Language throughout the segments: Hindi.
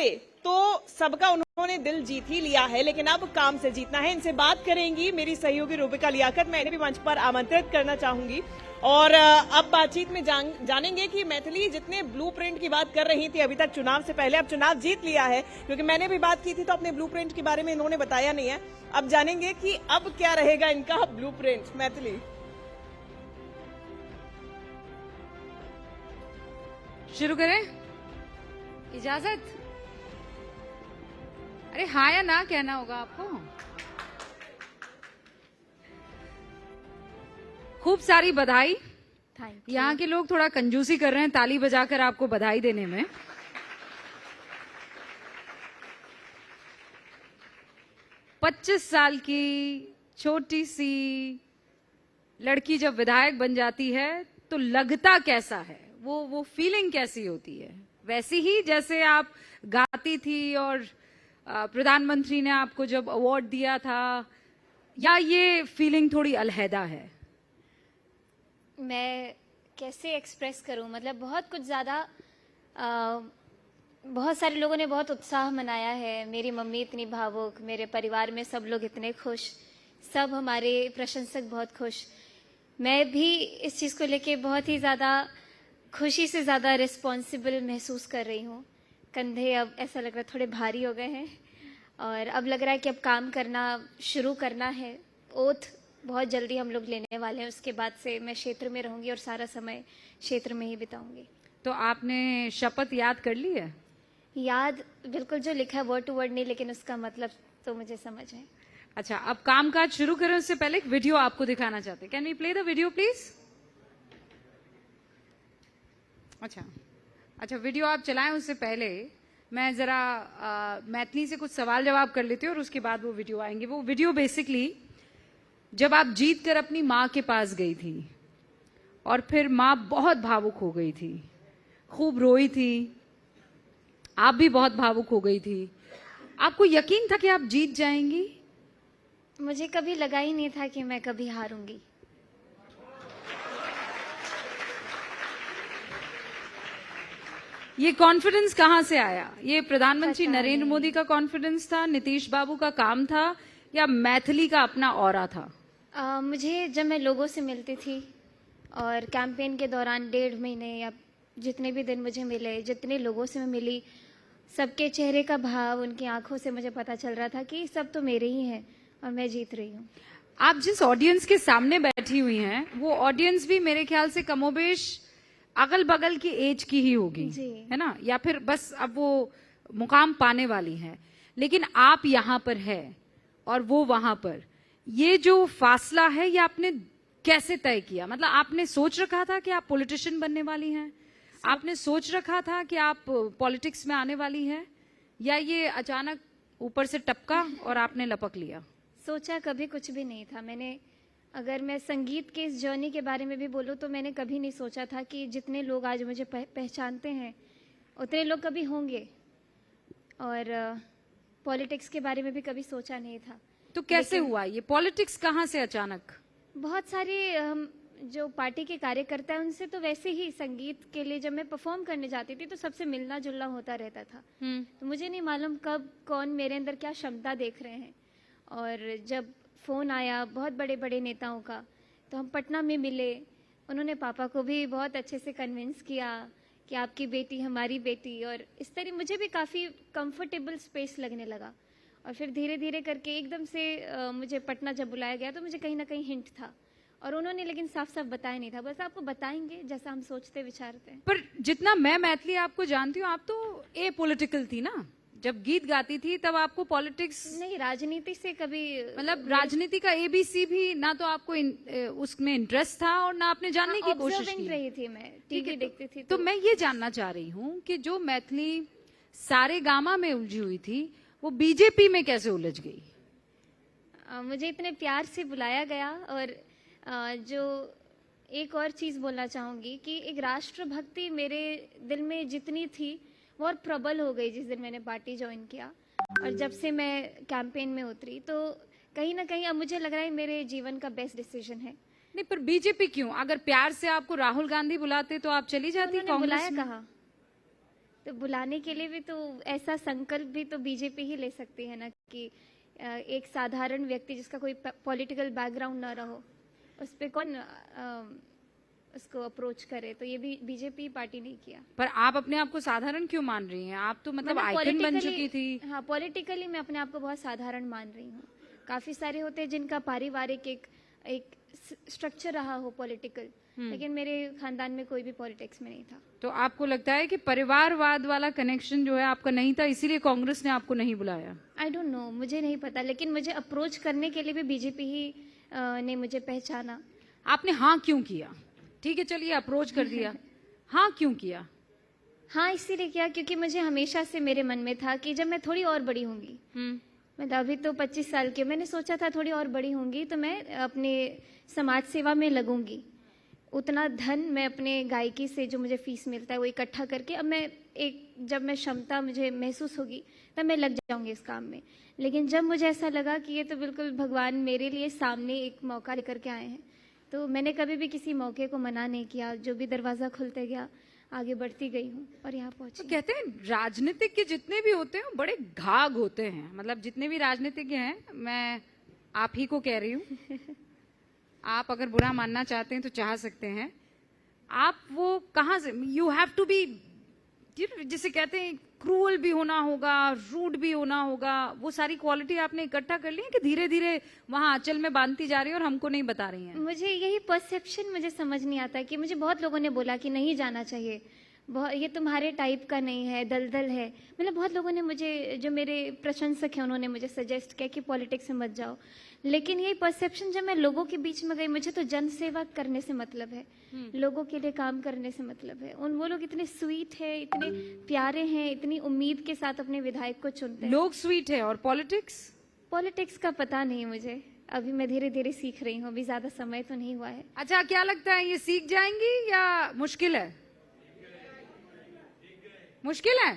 से तो सबका उन्होंने दिल जीत ही लिया है, लेकिन अब काम से जीतना है। इनसे बात करेंगी मेरी सहयोगी रूबिका लियाकत। मैं इन्हें भी मंच पर आमंत्रित करना चाहूंगी और अब बातचीत में जानेंगे कि मैथिली जितने ब्लूप्रिंट की बात कर रही थी अभी तक चुनाव से पहले, अब चुनाव जीत लिया है। क्योंकि मैंने भी बात की थी तो अपने ब्लूप्रिंट के बारे में इन्होंने बताया नहीं है। अब जानेंगे कि अब क्या रहेगा इनका ब्लूप्रिंट। मैथिली, शुरू करें? इजाजत? अरे हाँ या ना कहना होगा आपको। खूब सारी बधाई। यहाँ के लोग थोड़ा कंजूसी कर रहे हैं ताली बजाकर आपको बधाई देने में। पच्चीस साल की छोटी सी लड़की जब विधायक बन जाती है तो लगता कैसा है, वो फीलिंग कैसी होती है? वैसी ही जैसे आप गाती थी और प्रधानमंत्री ने आपको जब अवार्ड दिया था, या ये फीलिंग थोड़ी अलहदा है? मैं कैसे एक्सप्रेस करूं, मतलब बहुत कुछ ज़्यादा। बहुत सारे लोगों ने बहुत उत्साह मनाया है। मेरी मम्मी इतनी भावुक, मेरे परिवार में सब लोग इतने खुश, सब हमारे प्रशंसक बहुत खुश। मैं भी इस चीज़ को लेके बहुत ही ज़्यादा खुशी से ज़्यादा रिस्पॉन्सिबल महसूस कर रही हूँ। कंधे अब ऐसा लग रहा है थोड़े भारी हो गए हैं और अब लग रहा है कि अब काम करना शुरू करना है। ओथ बहुत जल्दी हम लोग लेने वाले हैं, उसके बाद से मैं क्षेत्र में रहूंगी और सारा समय क्षेत्र में ही बिताऊंगी। तो आपने शपथ याद कर ली है? याद बिल्कुल, जो लिखा है वर्ड टू वर्ड नहीं, लेकिन उसका मतलब तो मुझे समझ है। अच्छा, अब काम काज शुरू करें उससे पहले एक वीडियो आपको दिखाना चाहते हैं। Can we play the video please? अच्छा, वीडियो आप चलाएं उससे पहले मैं जरा मैथिली से कुछ सवाल जवाब कर लेती हूँ और उसके बाद वो वीडियो आएंगे। वो वीडियो बेसिकली जब आप जीत कर अपनी माँ के पास गई थी और फिर माँ बहुत भावुक हो गई थी, खूब रोई थी, आप भी बहुत भावुक हो गई थी। आपको यकीन था कि आप जीत जाएंगी? मुझे कभी लगा ही नहीं था कि मैं कभी हारूंगी। ये कॉन्फिडेंस कहाँ से आया? ये प्रधानमंत्री नरेंद्र मोदी का कॉन्फिडेंस था, नीतीश बाबू का काम था, या मैथिली का अपना ऑरा था? मुझे जब मैं लोगों से मिलती थी और कैंपेन के दौरान 1.5 महीने या जितने भी दिन मुझे मिले, जितने लोगों से मैं मिली, सबके चेहरे का भाव, उनकी आंखों से मुझे पता चल रहा था कि सब तो मेरे ही हैं और मैं जीत रही हूँ। आप जिस ऑडियंस के सामने बैठी हुई हैं वो ऑडियंस भी मेरे ख्याल से कमोबेश अगल बगल की एज की ही होगी, है ना? या फिर बस अब वो मुकाम पाने वाली है, लेकिन आप यहाँ पर है और वो वहां पर। ये जो फासला है ये आपने कैसे तय किया? मतलब आपने सोच रखा था कि आप पॉलिटिशियन बनने वाली हैं? आपने सोच रखा था कि आप पॉलिटिक्स में आने वाली हैं, या ये अचानक ऊपर से टपका और आपने लपक लिया? सोचा कभी कुछ भी नहीं था मैंने। अगर मैं संगीत के इस जर्नी के बारे में भी बोलूँ तो मैंने कभी नहीं सोचा था कि जितने लोग आज मुझे पहचानते हैं उतने लोग कभी होंगे, और पॉलिटिक्स के बारे में भी कभी सोचा नहीं था। तो कैसे हुआ ये पॉलिटिक्स? कहाँ से अचानक? बहुत सारे हम जो पार्टी के कार्यकर्ता हैं उनसे तो वैसे ही संगीत के लिए जब मैं परफॉर्म करने जाती थी तो सबसे मिलना जुलना होता रहता था। तो मुझे नहीं मालूम कब कौन मेरे अंदर क्या क्षमता देख रहे हैं। और जब फ़ोन आया बहुत बड़े बड़े नेताओं का, तो हम पटना में मिले। उन्होंने पापा को भी बहुत अच्छे से कन्विंस किया कि आपकी बेटी हमारी बेटी, और इस तरह मुझे भी काफ़ी कंफर्टेबल स्पेस लगने लगा। और फिर धीरे धीरे करके एकदम से मुझे पटना जब बुलाया गया तो मुझे कहीं ना कहीं हिंट था, और उन्होंने लेकिन साफ साफ बताया नहीं था। बस आपको बताएंगे जैसा हम सोचते विचारते हैं। पर जितना मैं मैथिली आपको जानती हूँ, आप तो ए पॉलिटिकल थी ना? जब गीत गाती थी तब आपको पॉलिटिक्स नहीं, राजनीति से कभी, मतलब राजनीति का एबीसी भी ना तो आपको उसमें इंटरेस्ट था और ना आपने जानने की कोशिश की। रही थी मैं, टीवी देखती थी। तो मैं ये जानना चाह रही हूँ कि जो मैथिली सारेगामा में उलझी हुई थी वो बीजेपी में कैसे उलझ गई? मुझे इतने प्यार से बुलाया गया। और जो एक और चीज़ बोलना चाहूँगी कि एक राष्ट्रभक्ति मेरे दिल में जितनी थी वो और प्रबल हो गई जिस दिन मैंने पार्टी ज्वाइन किया। और जब से मैं कैंपेन में उतरी तो कहीं ना कहीं अब मुझे लग रहा है मेरे जीवन का बेस्ट डिसीजन है। नहीं, पर बीजेपी क्यों? अगर प्यार से आपको राहुल गांधी बुलाते तो आप चली जाती? उन्होंने बुलाया कहा? तो बुलाने के लिए भी तो ऐसा संकल्प भी तो बीजेपी ही ले सकती है ना कि एक साधारण व्यक्ति जिसका कोई पॉलिटिकल बैकग्राउंड ना रहो उस पे कौन उसको अप्रोच करे, तो ये भी बीजेपी पार्टी नहीं किया। पर आप अपने आप को साधारण क्यों मान रही हैं? आप तो मतलब आइकन बन चुकी थी। हाँ, पॉलिटिकली मैं अपने आप को बहुत साधारण मान रही हूँ। काफी सारे होते हैं जिनका पारिवारिक एक स्ट्रक्चर रहा हो पॉलिटिकल, लेकिन मेरे खानदान में कोई भी पॉलिटिक्स में नहीं था। तो आपको लगता है कि परिवारवाद वाला कनेक्शन जो है आपका नहीं था, इसीलिए कांग्रेस ने आपको नहीं बुलाया? आई डोंट नो, मुझे नहीं पता, लेकिन मुझे अप्रोच करने के लिए भी बीजेपी ही ने मुझे पहचाना। आपने हाँ क्यों किया? ठीक है, चलिए अप्रोच कर दिया, हाँ क्यों किया? हाँ इसीलिए किया क्योंकि मुझे हमेशा से मेरे मन में था कि जब मैं थोड़ी और बड़ी होंगी, मतलब अभी तो 25 साल की, मैंने सोचा था थोड़ी और बड़ी होंगी तो मैं अपने समाज सेवा में लगूंगी। उतना धन मैं अपने गायकी से जो मुझे फीस मिलता है वो इकट्ठा करके अब मैं जब मैं क्षमता मुझे महसूस होगी तब मैं लग जाऊंगी इस काम में। लेकिन जब मुझे ऐसा लगा कि ये तो बिल्कुल भगवान मेरे लिए सामने एक मौका लेकर के आए हैं, तो मैंने कभी भी किसी मौके को मना नहीं किया। जो भी दरवाजा खुलते गया आगे बढ़ती गई हूँ और यहाँ पहुंची। तो कहते हैं राजनीतिक के जितने भी होते हैं बड़े घाघ होते हैं, मतलब जितने भी राजनीतिज्ञ हैं, मैं आप ही को कह रही हूँ, आप अगर बुरा मानना चाहते हैं तो चाह सकते हैं। आप वो कहाँ से, यू हैव टू बी, जिसे कहते हैं क्रूअल भी होना होगा, रूड भी होना होगा, वो सारी क्वालिटी आपने इकट्ठा कर ली है कि धीरे धीरे वहां आंचल में बांधती जा रही है और हमको नहीं बता रही हैं? मुझे यही परसेप्शन मुझे समझ नहीं आता कि मुझे बहुत लोगों ने बोला कि नहीं जाना चाहिए, ये तुम्हारे टाइप का नहीं है, दलदल है। मतलब बहुत लोगों ने मुझे, जो मेरे प्रशंसक हैं, उन्होंने मुझे सजेस्ट किया कि पॉलिटिक्स में मत जाओ। लेकिन यही परसेप्शन जब मैं लोगों के बीच में गई, मुझे तो जन सेवा करने से मतलब है, लोगों के लिए काम करने से मतलब है। वो लोग इतने स्वीट है, इतने प्यारे हैं, इतनी उम्मीद के साथ अपने विधायक को चुनते हैं। लोग स्वीट है और पॉलिटिक्स का पता नहीं मुझे, अभी मैं धीरे धीरे सीख रही हूँ, अभी ज्यादा समय तो नहीं हुआ है। अच्छा, क्या लगता है ये सीख जाएंगी या मुश्किल है? मुश्किल है?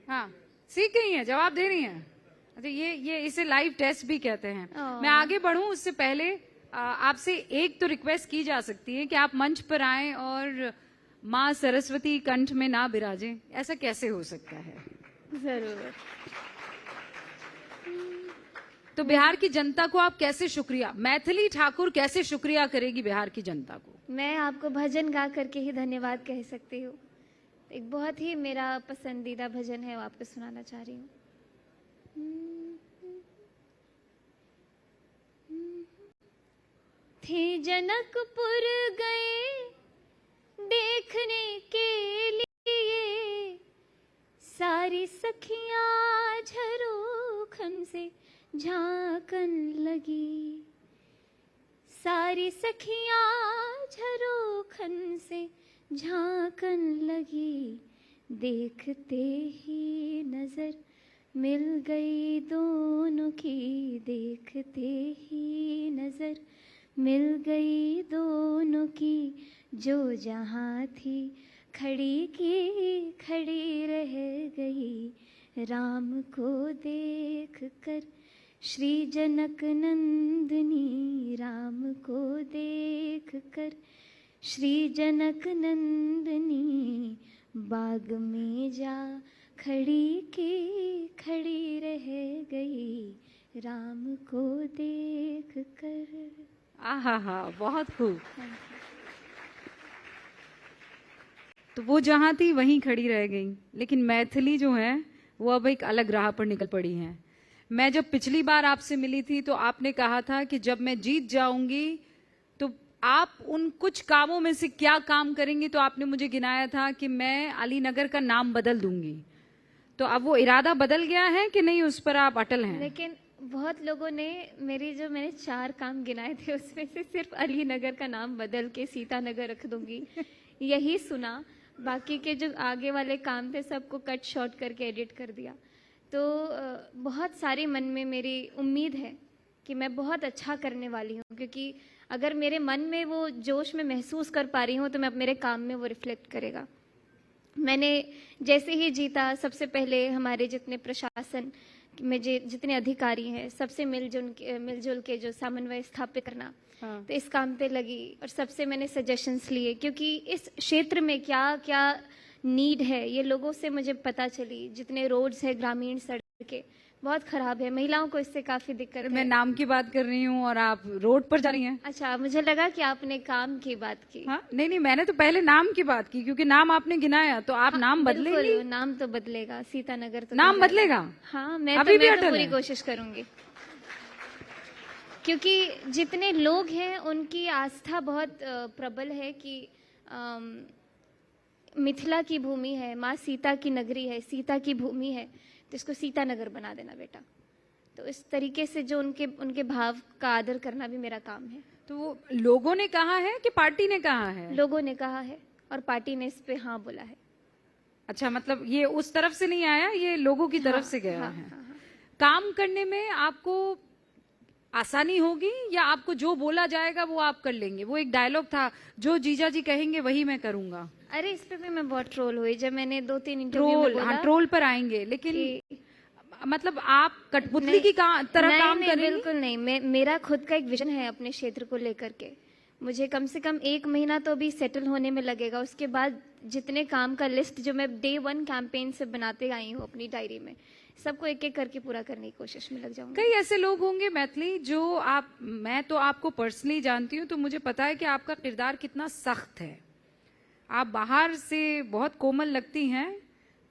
हाँ, सीख गई हैं, जवाब दे रही हैं। अच्छा, ये इसे लाइव टेस्ट भी कहते हैं। मैं आगे बढ़ूं उससे पहले आपसे एक तो रिक्वेस्ट की जा सकती है कि आप मंच पर आएं और माँ सरस्वती कंठ में ना बिराजें। ऐसा कैसे हो सकता है? जरूर। तो बिहार की जनता को आप कैसे शुक्रिया, मैथिली ठाकुर कैसे शुक्रिया करेगी बिहार की जनता को? मैं आपको भजन गा करके ही धन्यवाद कह सकती हूँ। एक बहुत ही मेरा पसंदीदा भजन है, वो आपको सुनाना चाह रही हूँ। थे जनकपुर गए देखने के लिए, सारी सखियां झरोखन से झांकन लगी, सारी सखियां झरोखन से झांकन लगी, देखते ही नजर मिल गई दोनों की, देखते ही नजर मिल गई दोनों की, जो जहाँ थी खड़ी की खड़ी रह गई, राम को देख कर श्री जनक नंदनी, राम को देख कर श्री जनक नंदनी, बाग में जा खड़ी की खड़ी रह गई, राम को देख कर। आहा, बहुत खूब। तो वो जहां थी वहीं खड़ी रह गई, लेकिन मैथिली जो है वो अब एक अलग राह पर निकल पड़ी है। मैं जब पिछली बार आपसे मिली थी तो आपने कहा था कि जब मैं जीत जाऊंगी तो आप उन कुछ कामों में से क्या काम करेंगी, तो आपने मुझे गिनाया था कि मैं अलीनगर का नाम बदल दूंगी। तो अब वो इरादा बदल गया है कि नहीं, उस पर आप अटल हैं? लेकिन बहुत लोगों ने मैंने 4 काम गिनाए थे, उसमें से सिर्फ अलीनगर का नाम बदल के सीतानगर रख दूंगी यही सुना। बाकी के जो आगे वाले काम थे सबको कट शॉर्ट करके एडिट कर दिया। तो बहुत सारे मन में मेरी उम्मीद है कि मैं बहुत अच्छा करने वाली हूँ, क्योंकि अगर मेरे मन में वो जोश में महसूस कर पा रही हूँ तो मैं मेरे काम में वो रिफ्लेक्ट करेगा। मैंने जैसे ही जीता, सबसे पहले हमारे जितने प्रशासन मुझे जितने अधिकारी हैं सबसे मिलजुल के जो समन्वय स्थापित करना, तो इस काम पे लगी और सबसे मैंने सजेशंस लिए, क्योंकि इस क्षेत्र में क्या क्या नीड है ये लोगों से मुझे पता चली। जितने रोड्स है, ग्रामीण सड़कें बहुत खराब है, महिलाओं को इससे काफी दिक्कत है। मैं नाम की बात कर रही हूँ और आप रोड पर जा रही हैं। अच्छा, मुझे लगा कि आपने काम की बात की। हाँ, नहीं, मैंने तो पहले नाम की बात की, क्योंकि नाम आपने गिनाया, तो आप नाम बदलेंगे? बिल्कुल, नाम तो बदलेगा, सीतानगर तो नाम बदलेगा? हाँ, मैं अभी भी तो अटल पूरी है? कोशिश करूंगी, क्योंकि जितने लोग हैं उनकी आस्था बहुत प्रबल है कि मिथिला की भूमि है, माँ सीता की नगरी है, सीता की भूमि है, तो इसको सीतानगर बना देना बेटा। तो इस तरीके से जो उनके भाव का आदर करना भी मेरा काम है। तो वो लोगों ने कहा है कि पार्टी ने कहा है? लोगों ने कहा है और पार्टी ने इस पे हाँ बोला है। अच्छा, मतलब ये उस तरफ से नहीं आया, ये लोगों की तरफ से गया है। काम करने में आपको आसानी होगी या आपको जो बोला जाएगा वो आप कर लेंगे? वो एक डायलॉग था, जो जीजा जी कहेंगे वही मैं करूंगा। अरे इस पे भी मैं बहुत ट्रोल हुई जब मैंने 2-3 इंटरव्यू में बोला। हाँ, ट्रोल पर आएंगे, लेकिन मतलब आप कठपुतली की तरह काम करेंगे? बिल्कुल नहीं। मेरा खुद का एक विजन है अपने क्षेत्र को लेकर के। मुझे कम से कम 1 महीना तो अभी सेटल होने में लगेगा। उसके बाद जितने काम का लिस्ट जो मैं Day 1 कैंपेन से बनाते आई हूँ अपनी डायरी में, सबको एक एक करके पूरा करने की कोशिश में लग जाऊंगी। कई ऐसे लोग होंगे मैथिली जो मैं तो आपको पर्सनली जानती हूँ, तो मुझे पता है कि आपका किरदार कितना सख्त है। आप बाहर से बहुत कोमल लगती हैं,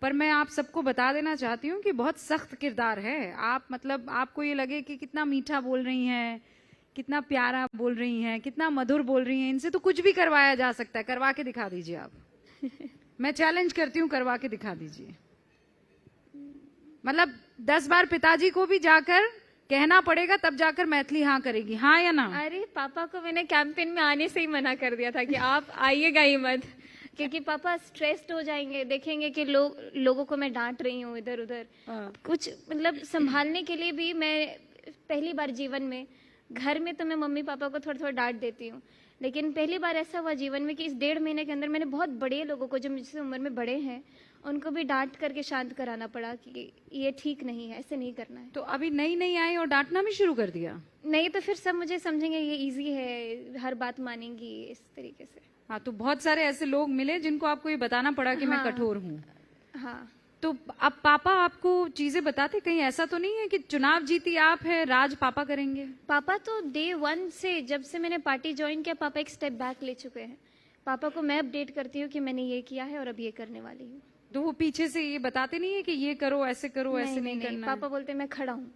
पर मैं आप सबको बता देना चाहती हूँ कि बहुत सख्त किरदार है। आप मतलब आपको ये लगे कि कितना मीठा बोल रही हैं, कितना प्यारा बोल रही हैं, कितना मधुर बोल रही हैं, इनसे तो कुछ भी करवाया जा सकता है। करवा के दिखा दीजिए आप। मैं चैलेंज करती हूँ, करवा के दिखा दीजिए। मतलब 10 बार पिताजी को भी जाकर कहना पड़ेगा, तब जाकर मैथिली हाँ करेगी, हाँ या ना? अरे पापा को मैंने कैंपेन में आने से ही मना कर दिया था कि आप आइएगा ही मत, क्योंकि पापा स्ट्रेस्ड हो जाएंगे, देखेंगे कि लोगों को मैं डांट रही हूँ इधर उधर। कुछ मतलब संभालने के लिए भी मैं पहली बार जीवन में, घर में तो मैं मम्मी पापा को थोड़ा थोड़ा डांट देती हूँ, लेकिन पहली बार ऐसा हुआ जीवन में कि इस 1.5 महीने के अंदर मैंने बहुत बड़े लोगों को, जो मुझसे उम्र में बड़े हैं, उनको भी डांट करके शांत कराना पड़ा कि ये ठीक नहीं है, ऐसे नहीं करना है। तो अभी नई आई और डांटना भी शुरू कर दिया? नहीं तो फिर सब मुझे समझेंगे ये इजी है, हर बात मानेंगी, इस तरीके से। हाँ, तो बहुत सारे ऐसे लोग मिले जिनको आपको ये बताना पड़ा कि मैं कठोर हूँ। हाँ। तो अब पापा आपको चीजें बताते? कहीं ऐसा तो नहीं है कि चुनाव जीती आप है, राज पापा करेंगे? पापा तो Day 1 से, जब से मैंने पार्टी ज्वाइन किया, पापा एक स्टेप बैक ले चुके हैं। पापा को मैं अपडेट करती हूँ कि मैंने ये किया है और अब ये करने वाली हूँ। तो वो पीछे से ये बताते नहीं है कि ये करो, ऐसे करो, ऐसे नहीं करना? पापा बोलते मैं खड़ा हूँ।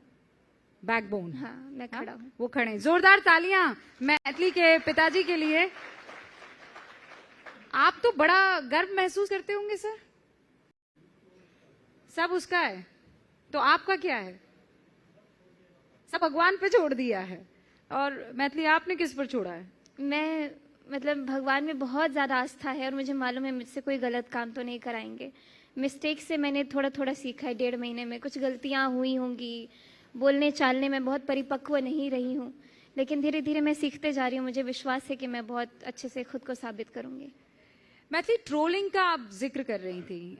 बैकबोन। हाँ, मैं खड़ा हूँ। वो खड़े। जोरदार तालियां मैथिली के पिताजी के लिए। आप तो बड़ा गर्व महसूस करते होंगे सर? सब उसका है, तो आपका क्या है? सब भगवान पे छोड़ दिया है। और मैथिली आपने किस पर छोड़ा है? मैं मतलब भगवान में बहुत ज़्यादा आस्था है और मुझे मालूम है मुझसे कोई गलत काम तो नहीं कराएंगे। मिस्टेक से मैंने थोड़ा थोड़ा सीखा है 1.5 महीने में। कुछ गलतियाँ हुई होंगी, बोलने चालने में बहुत परिपक्व नहीं रही हूँ, लेकिन धीरे धीरे मैं सीखते जा रही हूँ। मुझे विश्वास है कि मैं बहुत अच्छे से खुद को साबित करूँगी। मैथिली, ट्रोलिंग का आप जिक्र कर रही थी।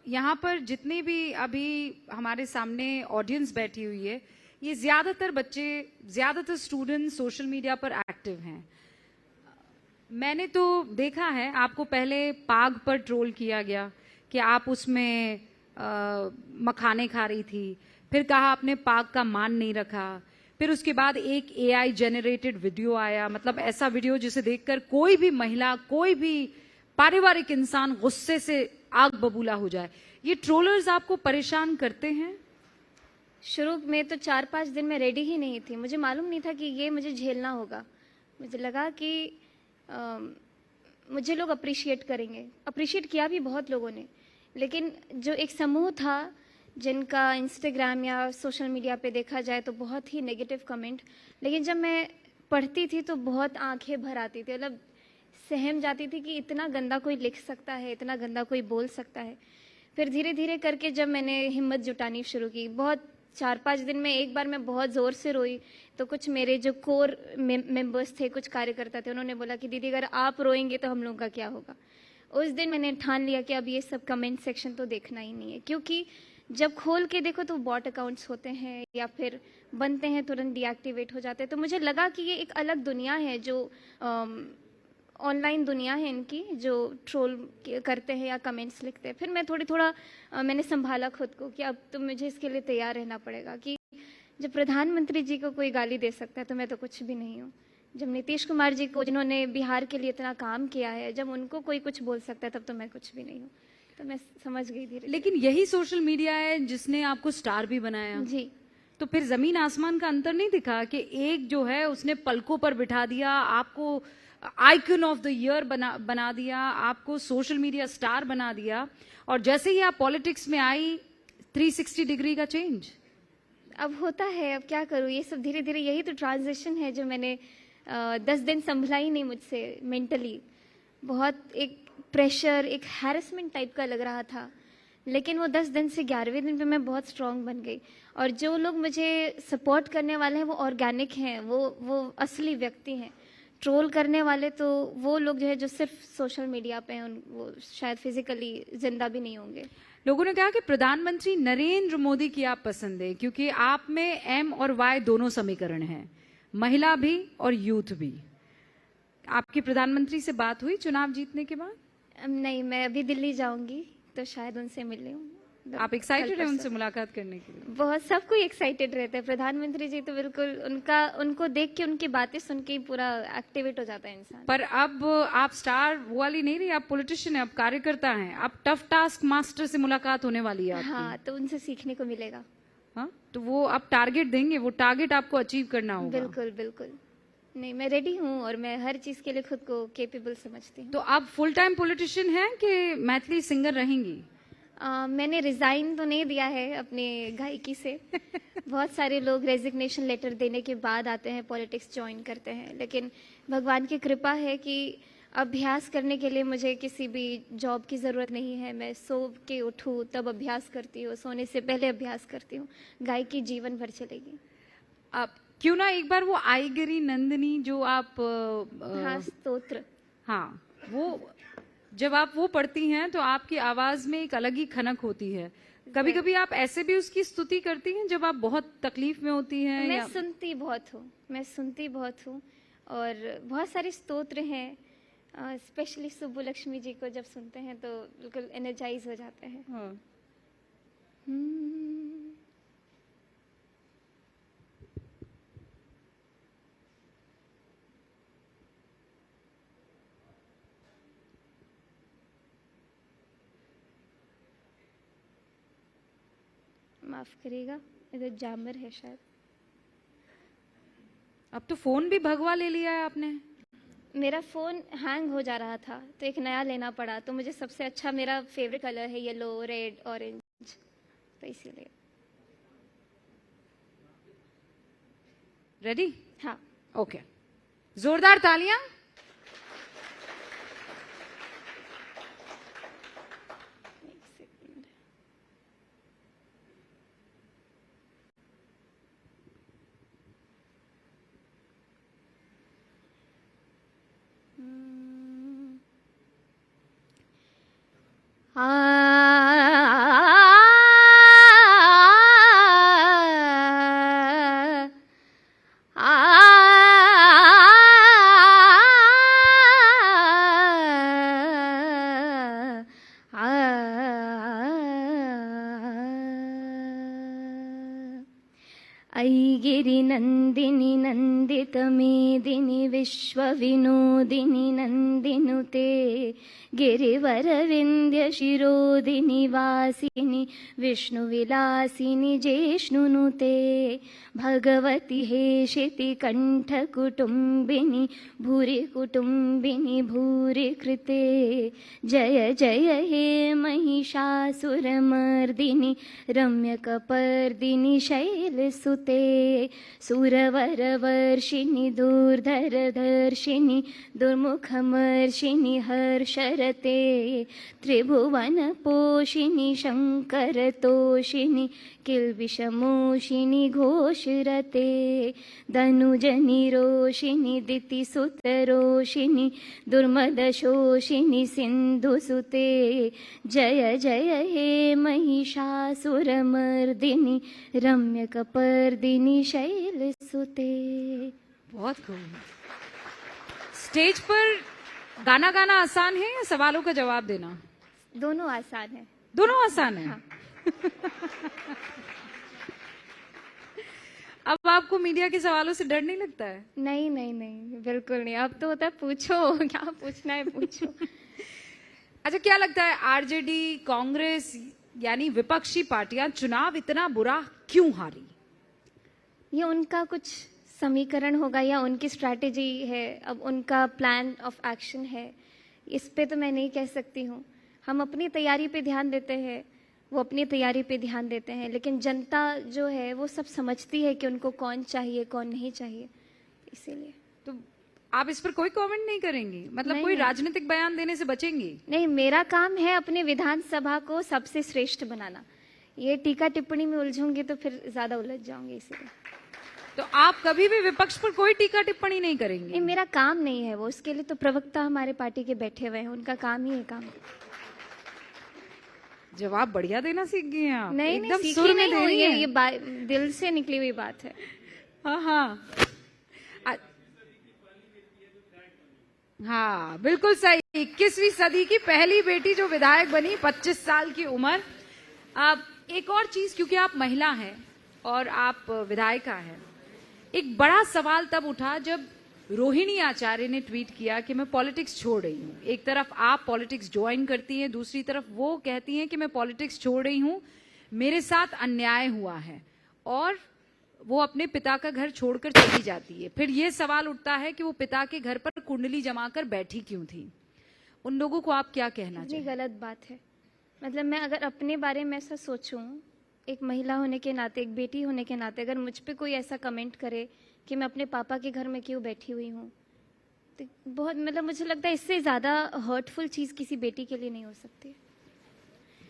यहाँ पर जितने भी अभी हमारे सामने ऑडियंस बैठी हुई है, ये ज्यादातर बच्चे, ज्यादातर स्टूडेंट सोशल मीडिया पर एक्टिव हैं। मैंने तो देखा है, आपको पहले पाग पर ट्रोल किया गया कि आप उसमें मखाने खा रही थी, फिर कहा आपने पाग का मान नहीं रखा, फिर उसके बाद एक AI जनरेटेड वीडियो आया, मतलब ऐसा वीडियो जिसे देखकर कोई भी महिला, कोई भी पारिवारिक इंसान गुस्से से आग बबूला हो जाए। ये ट्रोलर्स आपको परेशान करते हैं? शुरू में तो 4-5 दिन में रेडी ही नहीं थी। मुझे मालूम नहीं था कि ये मुझे झेलना होगा। मुझे लगा कि मुझे लोग अप्रिशिएट करेंगे। अप्रिशिएट किया भी बहुत लोगों ने, लेकिन जो एक समूह था जिनका इंस्टाग्राम या सोशल मीडिया पे देखा जाए तो बहुत ही नेगेटिव कमेंट, लेकिन जब मैं पढ़ती थी तो बहुत आंखें भर आती थी। मतलब सहम जाती थी कि इतना गंदा कोई लिख सकता है, इतना गंदा कोई बोल सकता है। फिर धीरे धीरे करके जब मैंने हिम्मत जुटानी शुरू की, बहुत 4-5 दिन में एक बार मैं बहुत ज़ोर से रोई, तो कुछ मेरे जो कोर मेंबर्स थे, कुछ कार्यकर्ता थे, उन्होंने बोला कि दीदी अगर आप रोएंगे तो हम लोगों का क्या होगा। उस दिन मैंने ठान लिया कि अब ये सब कमेंट सेक्शन तो देखना ही नहीं है, क्योंकि जब खोल के देखो तो बॉट अकाउंट्स होते हैं या फिर बनते हैं तुरंत डीएक्टिवेट हो जाते हैं। तो मुझे लगा कि ये एक अलग दुनिया है, जो ऑनलाइन दुनिया है इनकी, जो ट्रोल करते हैं या कमेंट्स लिखते हैं। फिर मैं थोड़ा मैंने संभाला खुद को कि अब तो मुझे इसके लिए तैयार रहना पड़ेगा कि जब प्रधानमंत्री जी को कोई गाली दे सकता है तो मैं तो कुछ भी नहीं हूँ। जब नीतीश कुमार जी को, जिन्होंने बिहार के लिए इतना काम किया है, जब उनको कोई कुछ बोल सकता है तब तो मैं कुछ भी नहीं हूँ। तो मैं समझ गई धीरे। लेकिन यही सोशल मीडिया है जिसने आपको स्टार भी बनाया जी। तो फिर जमीन आसमान का अंतर नहीं दिखा कि एक जो है उसने पलकों पर बिठा दिया, आपको आइकन ऑफ द ईयर बना दिया, आपको सोशल मीडिया स्टार बना दिया, और जैसे ही आप पॉलिटिक्स में आई 360 डिग्री का चेंज। अब होता है, अब क्या करूँ, ये सब धीरे धीरे, यही तो ट्रांजिशन है जो मैंने 10 दिन संभला ही नहीं मुझसे मेंटली। बहुत एक प्रेशर, एक हैरेसमेंट टाइप का लग रहा था, लेकिन वो 10 दिन से 11वें दिन पे मैं बहुत स्ट्रांग बन गई। और जो लोग मुझे सपोर्ट करने वाले हैं वो ऑर्गेनिक हैं, वो असली व्यक्ति हैं। ट्रोल करने वाले तो वो लोग जो है जो सिर्फ सोशल मीडिया पे हैं, वो शायद फिजिकली जिंदा भी नहीं होंगे। लोगों ने कहा कि प्रधानमंत्री नरेंद्र मोदी की आप पसंद है क्योंकि आप में एम और वाई दोनों समीकरण हैं, महिला भी और यूथ भी। आपकी प्रधानमंत्री से बात हुई चुनाव जीतने के बाद? नहीं, मैं अभी दिल्ली जाऊंगी तो शायद उनसे मिल लूं। आप एक्साइटेड हैं उनसे मुलाकात करने के लिए? बहुत, सब कोई एक्साइटेड रहता है। प्रधानमंत्री जी तो बिल्कुल, उनको देख के, उनकी बातें सुन के ही पूरा एक्टिवेट हो जाता है इंसान। पर अब आप स्टार वो वाली नहीं रही, आप पॉलिटिशियन हैं, आप कार्यकर्ता हैं, आप टफ टास्क मास्टर से मुलाकात होने वाली है आपकी। हाँ, तो उनसे सीखने को मिलेगा। हाँ, तो वो आप टारगेट देंगे, वो टारगेट आपको अचीव करना होगा। बिल्कुल बिल्कुल। नहीं, मैं रेडी हूँ और मैं हर चीज के लिए खुद को केपेबल समझती हूँ। तो आप फुल टाइम पॉलिटिशियन हैं कि मैथिली सिंगर रहेंगी? मैंने रिजाइन तो नहीं दिया है अपनी गायकी से। बहुत सारे लोग रेजिग्नेशन लेटर देने के बाद आते हैं, पॉलिटिक्स ज्वाइन करते हैं, लेकिन भगवान की कृपा है कि अभ्यास करने के लिए मुझे किसी भी जॉब की ज़रूरत नहीं है। मैं सो के उठूँ तब अभ्यास करती हूँ, सोने से पहले अभ्यास करती हूँ। गायकी जीवन भर चलेगी। आप क्यों ना एक बार वो आईगिरी नंदिनी जो आप हाँ, स्तोत्र। हाँ, वो जब आप वो पढ़ती हैं तो आपकी आवाज में एक अलग ही खनक होती है। कभी कभी आप ऐसे भी उसकी स्तुति करती हैं जब आप बहुत तकलीफ में होती हैं? मैं सुनती बहुत हूँ और बहुत सारे स्तोत्र हैं, स्पेशली सुब्बुलक्ष्मी जी को जब सुनते हैं तो बिल्कुल एनर्जाइज हो जाते हैं। हाँ। माफ करिएगा, इधर जामर है शायद। अब तो फोन भी भगवा ले लिया है आपने। मेरा फोन हैंग हो जा रहा था तो एक नया लेना पड़ा, तो मुझे सबसे अच्छा, मेरा फेवरेट कलर है येलो, रेड, ऑरेंज, तो इसीलिए। रेडी? हाँ। ओके, जोरदार तालियां। ऐगिरि नंदिनि नंदित मेदिनि विश्वविनोदिनि नंदिनुते गिरिवर विंध्य शिरोदिनि वासिनि विष्णुविलासिनि जेष्णुनुते भगवति हेशिति कंठ कुटुंबिनि भूरि कुटुंबिनि भूरि कृते जय जय हे महिषासुरमर्दिनि रम्यकपर्दिनि शैलसुते सुते सुरवरवर्षिणि दूर्धरदर्शिनि दुर्मुखमर्षिणि हर्षरते त्रिभुवनपोषिणि शङ्करतोषिणि किल्बिषमोषिणि घोषरते धनुजनिरोषिणि दितिसुतरोषिणि दुर्मदशोषिनि सिन्धुसुते जय जय हे महिषासुरमर्दिनि रम्यकपर्दिनि शैलसुते। बहुत खूब। स्टेज पर गाना गाना आसान है या सवालों का जवाब देना? दोनों आसान है। दोनों आसान है। हाँ। अब आपको मीडिया के सवालों से डर नहीं लगता है? नहीं नहीं नहीं, बिल्कुल नहीं। अब तो होता है पूछो, क्या पूछना है पूछो। अच्छा, क्या लगता है आरजेडी, कांग्रेस यानी विपक्षी पार्टियां चुनाव इतना बुरा क्यों हारी? ये उनका कुछ समीकरण होगा या उनकी स्ट्रैटेजी है, अब उनका प्लान ऑफ एक्शन है। इस पे तो मैं नहीं कह सकती हूँ। हम अपनी तैयारी पे ध्यान देते हैं, वो अपनी तैयारी पे ध्यान देते हैं, लेकिन जनता जो है वो सब समझती है कि उनको कौन चाहिए कौन नहीं चाहिए, इसीलिए। तो आप इस पर कोई कमेंट नहीं करेंगी? मतलब नहीं, कोई नहीं। राजनीतिक बयान देने से बचेंगी? नहीं, मेरा काम है अपने विधानसभा को सबसे श्रेष्ठ बनाना। ये टीका टिप्पणी में उलझूंगी तो फिर ज्यादा उलझ जाऊंगी, इसीलिए। तो आप कभी भी विपक्ष पर कोई टीका टिप्पणी नहीं करेंगी? नहीं, मेरा काम नहीं है वो। उसके लिए तो प्रवक्ता हमारे पार्टी के बैठे हुए हैं, उनका काम ही है काम। जवाब बढ़िया देना सीख गई हैं आप। नहीं एकदम नहीं, सुर सीखी में नहीं दे हूँ, रही हैं। ये दिल से निकली हुई बात है। हाँ हाँ हाँ, बिल्कुल सही। 21वीं सदी की पहली बेटी जो विधायक बनी, 25 साल की उम्र। अब एक और चीज, क्योंकि आप महिला हैं और आप विधायिका हैं, एक बड़ा सवाल तब उठा जब रोहिणी आचार्य ने ट्वीट किया कि मैं पॉलिटिक्स छोड़ रही हूँ। एक तरफ आप पॉलिटिक्स ज्वाइन करती हैं, दूसरी तरफ वो कहती हैं कि मैं पॉलिटिक्स छोड़ रही हूँ, मेरे साथ अन्याय हुआ है, और वो अपने पिता का घर छोड़कर चली जाती है। फिर ये सवाल उठता है कि वो पिता के घर पर कुंडली जमाकर बैठी क्यों थी? उन लोगों को आप क्या कहना कितनी चाहिए? गलत बात है। मतलब मैं अगर अपने बारे में ऐसा सोचूं, एक महिला होने के नाते, एक बेटी होने के नाते, अगर मुझ पे कोई ऐसा कमेंट करे कि मैं अपने पापा के घर में क्यों बैठी हुई हूँ, तो बहुत, मतलब मुझे लगता है इससे ज्यादा हर्टफुल चीज किसी बेटी के लिए नहीं हो सकती।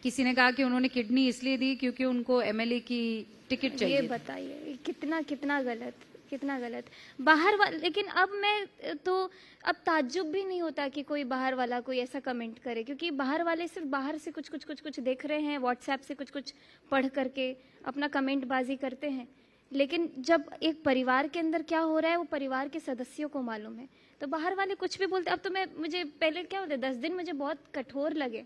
किसी ने कहा कि उन्होंने किडनी इसलिए दी क्योंकि उनको एमएलए की टिकट ये चाहिए। बताइए, ये कितना कितना गलत, कितना गलत। बाहर वाला, लेकिन अब मैं तो अब ताज्जुब भी नहीं होता कि कोई बाहर वाला कोई ऐसा कमेंट करे, क्योंकि बाहर वाले सिर्फ बाहर से कुछ देख रहे हैं, व्हाट्सएप से कुछ पढ़ करके अपना कमेंट बाजी करते हैं। लेकिन जब एक परिवार के अंदर क्या हो रहा है वो परिवार के सदस्यों को मालूम है, तो बाहर वाले कुछ भी बोलते। अब तो मुझे पहले क्या होता है, 10 दिन मुझे बहुत कठोर लगे,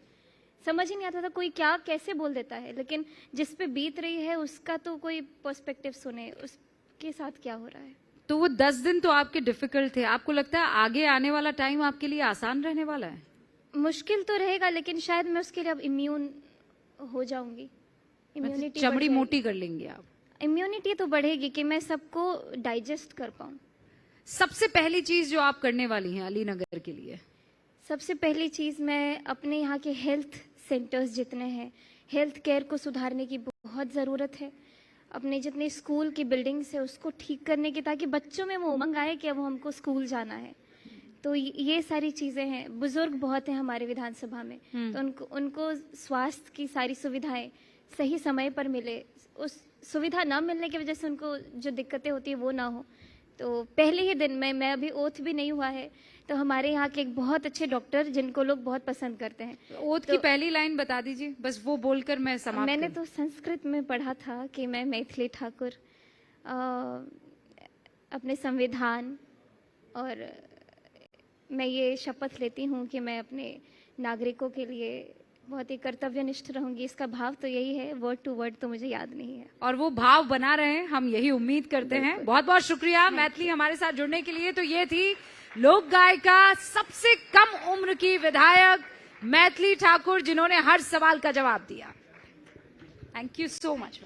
समझ ही नहीं आता था कोई क्या कैसे बोल देता है, लेकिन जिस पे बीत रही है उसका तो कोई पर्सपेक्टिव सुने, उसके साथ क्या हो रहा है। तो वो 10 दिन तो आपके डिफिकल्ट थे। आपको लगता है आगे आने वाला टाइम आपके लिए आसान रहने वाला है? मुश्किल तो रहेगा, लेकिन शायद मैं उसके लिए अब इम्यून हो जाऊंगी। इम्यूनिटी चमड़ी मोटी कर लेंगे आप? इम्यूनिटी तो बढ़ेगी कि मैं सबको डाइजेस्ट कर पाऊं। सबसे पहली चीज जो आप करने वाली हैं अलीनगर के लिए? सबसे पहली चीज, मैं अपने यहाँ के हेल्थ सेंटर्स जितने हैं, हेल्थ केयर को सुधारने की बहुत ज़रूरत है। अपने जितने स्कूल की बिल्डिंग्स है उसको ठीक करने की, ताकि बच्चों में वो उमंग आए कि अब हमको स्कूल जाना है। तो ये सारी चीज़ें हैं। बुजुर्ग बहुत हैं हमारे विधानसभा में, तो उनको स्वास्थ्य की सारी सुविधाएं सही समय पर मिले, उस सुविधा ना मिलने की वजह से उनको जो दिक्कतें होती है वो ना हो। तो पहले ही दिन में, मैं अभी ओथ भी नहीं हुआ है, तो हमारे यहाँ के एक बहुत अच्छे डॉक्टर जिनको लोग बहुत पसंद करते हैं। ओथ की पहली लाइन बता दीजिए, बस वो बोलकर मैं समाप्त मैंने करूं। तो संस्कृत में पढ़ा था कि मैं मैथिली ठाकुर अपने संविधान, और मैं ये शपथ लेती हूँ कि मैं अपने नागरिकों के लिए बहुत ही कर्तव्यनिष्ठ रहूंगी। इसका भाव तो यही है, वर्ड टू वर्ड तो मुझे याद नहीं है। और वो भाव बना रहे, हम यही उम्मीद करते हैं। बहुत बहुत शुक्रिया मैथिली हमारे साथ जुड़ने के लिए। तो ये थी लोक गायिका, सबसे कम उम्र की विधायक मैथिली ठाकुर, जिन्होंने हर सवाल का जवाब दिया। Thank you so much.